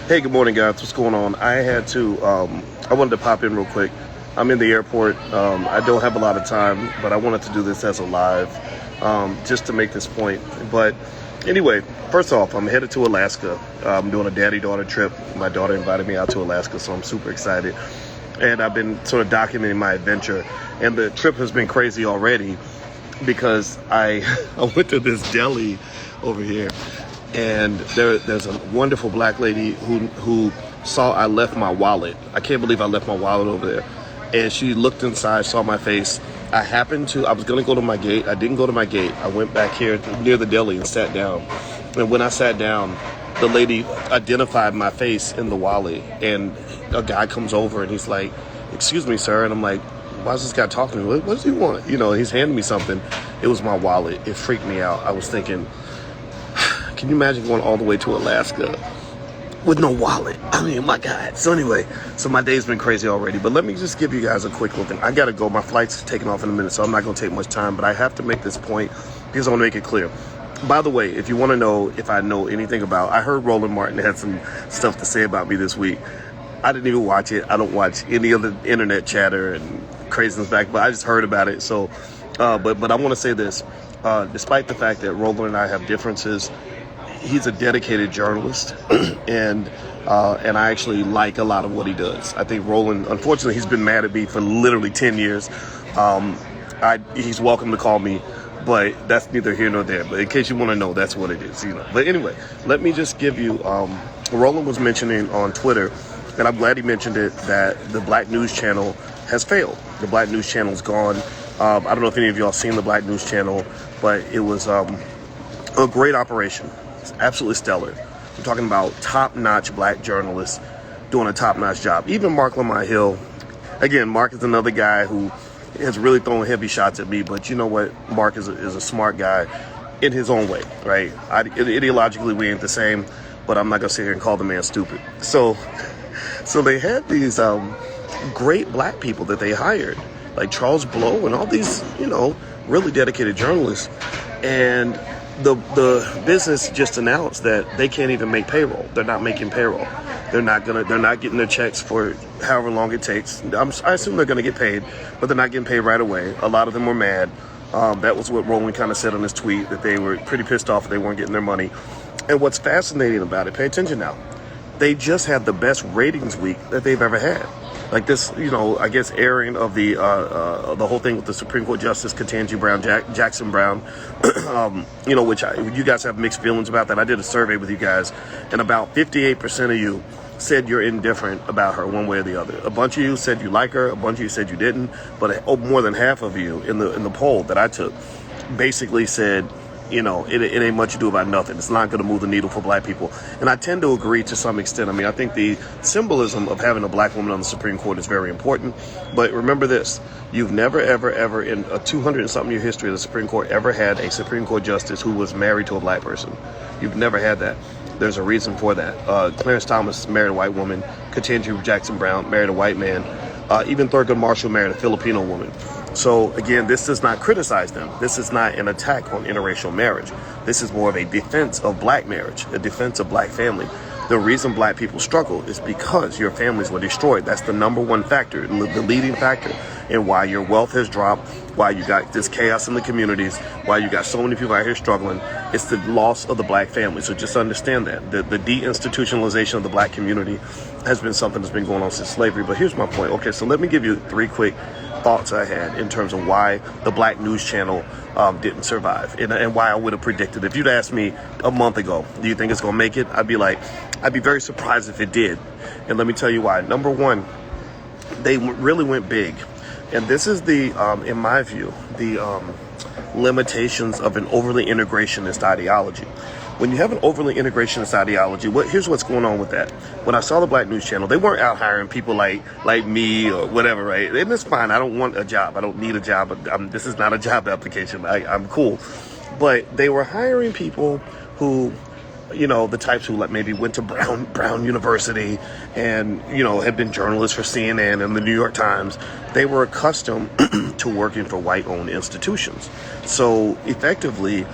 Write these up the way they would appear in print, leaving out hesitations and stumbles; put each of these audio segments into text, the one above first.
Hey, good morning, guys. What's going on? I wanted to pop in real quick. I'm in the airport. I don't have a lot of time, but I wanted to do this as a live, just to make this point. But anyway, first off, I'm headed to Alaska. I'm doing a daddy-daughter trip. My daughter invited me out to Alaska, so I'm super excited. And I've been sort of documenting my adventure. And the trip has been crazy already because I went to this deli over here. And there's a wonderful black lady who saw I left my wallet. I can't believe I left my wallet over there. And she looked inside, saw my face. I was going to go to my gate. I didn't go to my gate. I went back here near the deli and sat down. And when I sat down, the lady identified my face in the wallet. And a guy comes over and he's like, "Excuse me, sir." And I'm like, "Why is this guy talking to me? What does he want?" He's handing me something. It was my wallet. It freaked me out. I was thinking, can you imagine going all the way to Alaska with no wallet? I mean, my God. So anyway, my day's been crazy already. But let me just give you guys a quick look. I got to go. My flight's taking off in a minute, so I'm not going to take much time. But I have to make this point because I want to make it clear. By the way, if you want to know if I know anything I heard Roland Martin had some stuff to say about me this week. I didn't even watch it. I don't watch any of the internet chatter and craziness back, but I just heard about it. So, but I want to say this. Despite the fact that Roland and I have differences, he's a dedicated journalist, and I actually like a lot of what he does. I think Roland, unfortunately, he's been mad at me for literally 10 years. He's welcome to call me, but that's neither here nor there. But in case you want to know, that's what it is, But anyway, let me just give you, Roland was mentioning on Twitter, and I'm glad he mentioned it, that the Black News Channel has failed. The Black News Channel's gone. I don't know if any of y'all seen the Black News Channel, but it was a great operation. Absolutely stellar. I'm talking about top-notch black journalists doing a top-notch job. Even Mark Lamont Hill. Again, Mark is another guy who has really thrown heavy shots at me, but you know what? Mark is a smart guy in his own way, right? Ideologically, we ain't the same, but I'm not going to sit here and call the man stupid. So they had these great black people that they hired, like Charles Blow and all these, really dedicated journalists. And the business just announced that they can't even make payroll. They're not making payroll. They're not getting their checks for however long it takes. I assume they're going to get paid, but they're not getting paid right away. A lot of them were mad. That was what Roland kind of said on his tweet, that they were pretty pissed off they weren't getting their money. And what's fascinating about it, pay attention now, they just had the best ratings week that they've ever had. Like this, I guess airing of the whole thing with the Supreme Court Justice Ketanji Brown, Jackson Brown, which you guys have mixed feelings about that. I did a survey with you guys, and about 58% of you said you're indifferent about her one way or the other. A bunch of you said you like her, a bunch of you said you didn't, but more than half of you in the poll that I took basically said, it ain't much ado about nothing. It's not going to move the needle for black people. And I tend to agree to some extent. I mean, I think the symbolism of having a black woman on the Supreme Court is very important. But remember this, you've never, ever, ever in a 200-something year history of the Supreme Court ever had a Supreme Court justice who was married to a black person. You've never had that. There's a reason for that. Clarence Thomas married a white woman. Ketanji Jackson Brown married a white man. Even Thurgood Marshall married a Filipino woman. So again, this does not criticize them. This is not an attack on interracial marriage. This is more of a defense of black marriage, a defense of black family. The reason black people struggle is because your families were destroyed. That's the number one factor, the leading factor in why your wealth has dropped, why you got this chaos in the communities, why you got so many people out here struggling. It's the loss of the black family. So just understand that. The deinstitutionalization of the black community has been something that's been going on since slavery. But here's my point. Okay, so let me give you 3 quick thoughts I had in terms of why the Black News Channel didn't survive and why I would have predicted. If you'd asked me a month ago, do you think it's going to make it? I'd be very surprised if it did. And let me tell you why. Number one, they really went big. And this is in my view, the limitations of an overly integrationist ideology. When you have an overly integrationist ideology, here's what's going on with that. When I saw the Black News Channel, they weren't out hiring people like me or whatever, right? And it's fine. I don't want a job. I don't need a job. This is not a job application. I'm cool. But they were hiring people who, the types who maybe went to Brown University and, had been journalists for CNN and the New York Times. They were accustomed to working for white-owned institutions. So effectively,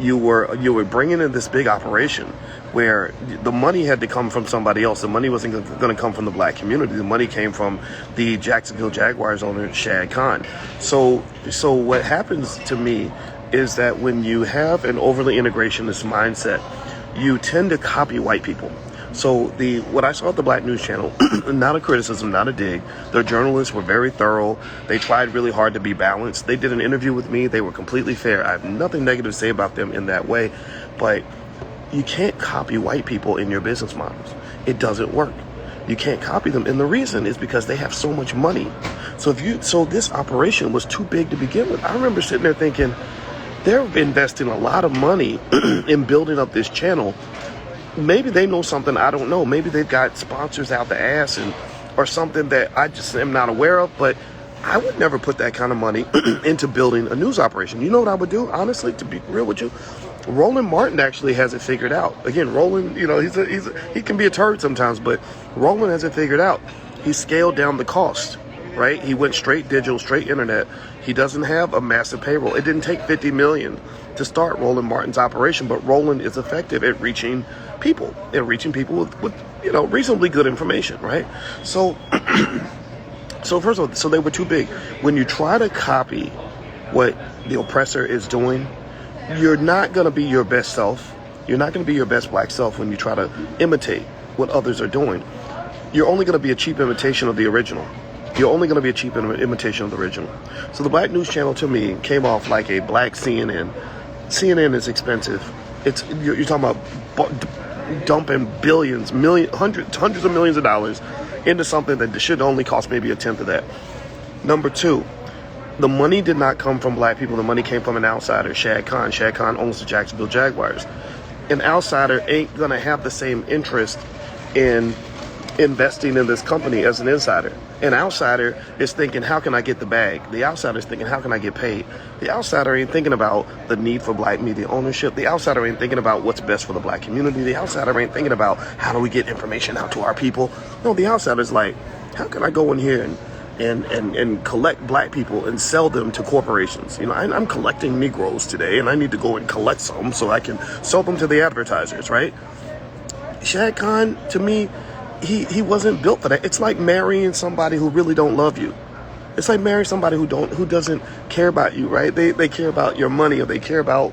you were bringing in this big operation where the money had to come from somebody else. The money wasn't going to come from the black community. The money came from the Jacksonville Jaguars owner, Shad Khan. So what happens to me is that when you have an overly integrationist mindset, you tend to copy white people. So what I saw at the Black News Channel, not a criticism, not a dig. Their journalists were very thorough. They tried really hard to be balanced. They did an interview with me. They were completely fair. I have nothing negative to say about them in that way. But you can't copy white people in your business models. It doesn't work. You can't copy them. And the reason is because they have so much money. So this operation was too big to begin with. I remember sitting there thinking, they're investing a lot of money in building up this channel. Maybe they know something I don't know. Maybe they've got sponsors out the ass or something that I just am not aware of. But I would never put that kind of money into building a news operation. You know what I would do, honestly, to be real with you? Roland Martin actually has it figured out. Again, Roland, he can be a turd sometimes, but Roland has it figured out. He scaled down the cost, right? He went straight digital, straight internet. He doesn't have a massive payroll. It didn't take $50 million to start Roland Martin's operation, but Roland is effective at reaching people with reasonably good information, right? So first of all, they were too big. When you try to copy what the oppressor is doing, you're not going to be your best self. You're not going to be your best black self when you try to imitate what others are doing. You're only going to be a cheap imitation of the original. You're only going to be a cheap imitation of the original. So the Black News Channel, to me, came off like a black CNN. CNN is expensive. You're talking about dumping billions, hundreds of millions of dollars into something that should only cost maybe a tenth of that. Number two, the money did not come from black people. The money came from an outsider, Shad Khan. Shad Khan owns the Jacksonville Jaguars. An outsider ain't going to have the same interest in investing in this company as an insider. An outsider is thinking, how can I get the bag? The outsider is thinking, how can I get paid? The outsider ain't thinking about the need for black media ownership. The outsider ain't thinking about what's best for the black community. The outsider ain't thinking about how do we get information out to our people. No, the outsider's like, how can I go in here and collect black people and sell them to corporations? I'm collecting Negroes today, and I need to go and collect some so I can sell them to the advertisers, right? Shad Khan, to me, he wasn't built for that. It's like marrying somebody who really don't love you. It's like marrying somebody who doesn't care about you, right? They care about your money, or they care about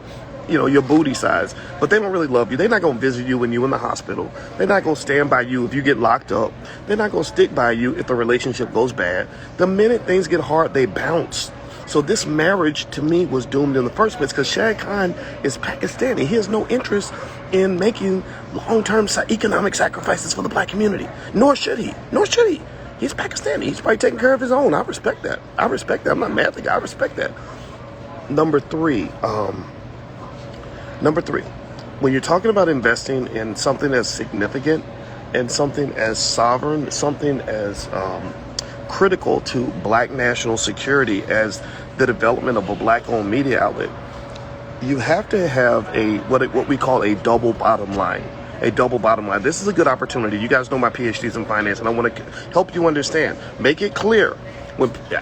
your booty size, but they don't really love you. They're not going to visit you when you're in the hospital. They're not going to stand by you if you get locked up. They're not going to stick by you if the relationship goes bad. The minute things get hard, they bounce. So this marriage, to me, was doomed in the first place because Shad Khan is Pakistani. He has no interest in making long-term economic sacrifices for the black community. Nor should he. He's Pakistani. He's probably taking care of his own. I respect that. I'm not mad at the guy. I respect that. Number three, when you're talking about investing in something as significant and something as sovereign, something as critical to black national security as the development of a black-owned media outlet, you have to have what we call a double bottom line. A double bottom line. This is a good opportunity. You guys know my PhDs in finance, and I want to help you understand. Make it clear.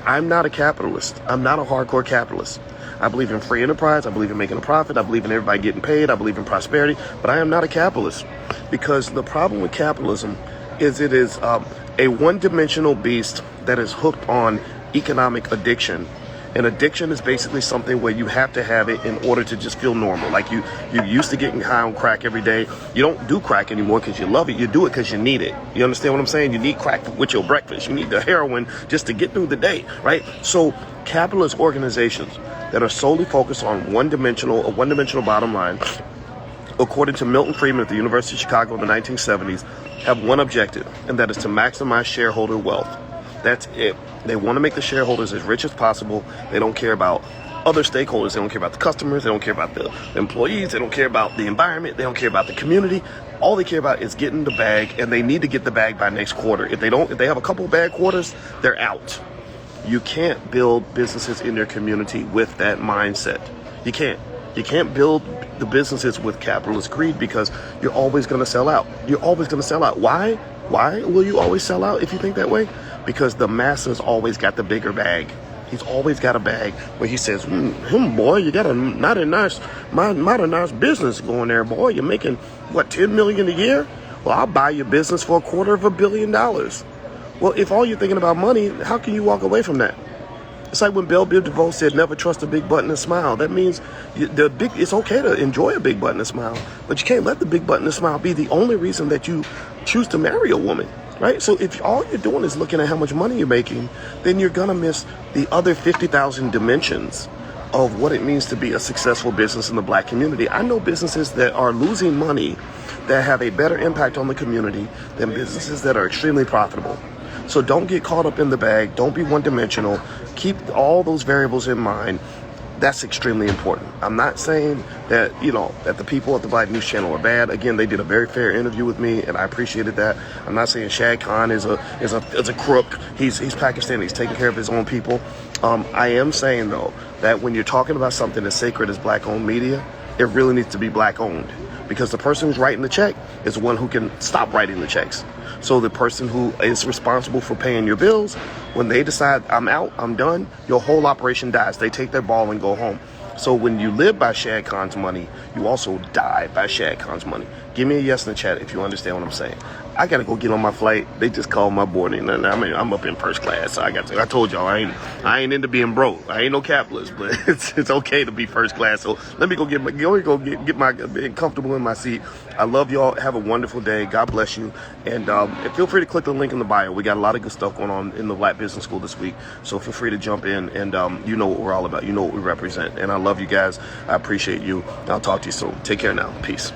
I'm not a capitalist. I'm not a hardcore capitalist. I believe in free enterprise. I believe in making a profit. I believe in everybody getting paid. I believe in prosperity. But I am not a capitalist, because the problem with capitalism is it is a one-dimensional beast that is hooked on economic addiction. And addiction is basically something where you have to have it in order to just feel normal. Like you used to getting high on crack every day. You don't do crack anymore because you love it. You do it because you need it. You understand what I'm saying? You need crack with your breakfast. You need the heroin just to get through the day, right? So capitalist organizations that are solely focused on a one-dimensional bottom line, according to Milton Friedman at the University of Chicago in the 1970s, have one objective, and that is to maximize shareholder wealth. That's it. They want to make the shareholders as rich as possible. They don't care about other stakeholders. They don't care about the customers. They don't care about the employees. They don't care about the environment. They don't care about the community. All they care about is getting the bag, and they need to get the bag by next quarter. If they have a couple of bad quarters, they're out. You can't build businesses in your community with that mindset. You can't. You can't build the businesses with capitalist greed, because you're always going to sell out. You're always going to sell out. Why? Why will you always sell out if you think that way? Because the masses always got the bigger bag. He's always got a bag where he says, boy, you got a nice business going there, boy. You're making, what, $10 million a year? Well, I'll buy your business for $250 million. Well, if all you're thinking about money, how can you walk away from that? It's like when Belle Biv DeVoe said, never trust a big butt and a smile. That means it's okay to enjoy a big butt and a smile, but you can't let the big butt and a smile be the only reason that you choose to marry a woman, right? So if all you're doing is looking at how much money you're making, then you're going to miss the other 50,000 dimensions of what it means to be a successful business in the black community. I know businesses that are losing money that have a better impact on the community than businesses that are extremely profitable. So don't get caught up in the bag. Don't be one-dimensional. Keep all those variables in mind. That's extremely important. I'm not saying that, that the people at the Black News Channel are bad. Again, they did a very fair interview with me, and I appreciated that. I'm not saying Shad Khan is a crook. He's Pakistani. He's taking care of his own people. I am saying, though, that when you're talking about something as sacred as black-owned media, it really needs to be black-owned, because the person who's writing the check is the one who can stop writing the checks. So the person who is responsible for paying your bills, when they decide, I'm out, I'm done, your whole operation dies. They take their ball and go home. So when you live by Shad Khan's money, you also die by Shad Khan's money. Give me a yes in the chat if you understand what I'm saying. I got to go get on my flight. They just called my boarding. I'm up in first class, so I told y'all I ain't into being broke. I ain't no capitalist, but it's okay to be first class. So let me go get comfortable in my seat. I love y'all. Have a wonderful day. God bless you. And feel free to click the link in the bio. We got a lot of good stuff going on in the Black Business School this week. So feel free to jump in, and you know what we're all about. You know what we represent. And I love you guys. I appreciate you. I'll talk to you soon. Take care now. Peace.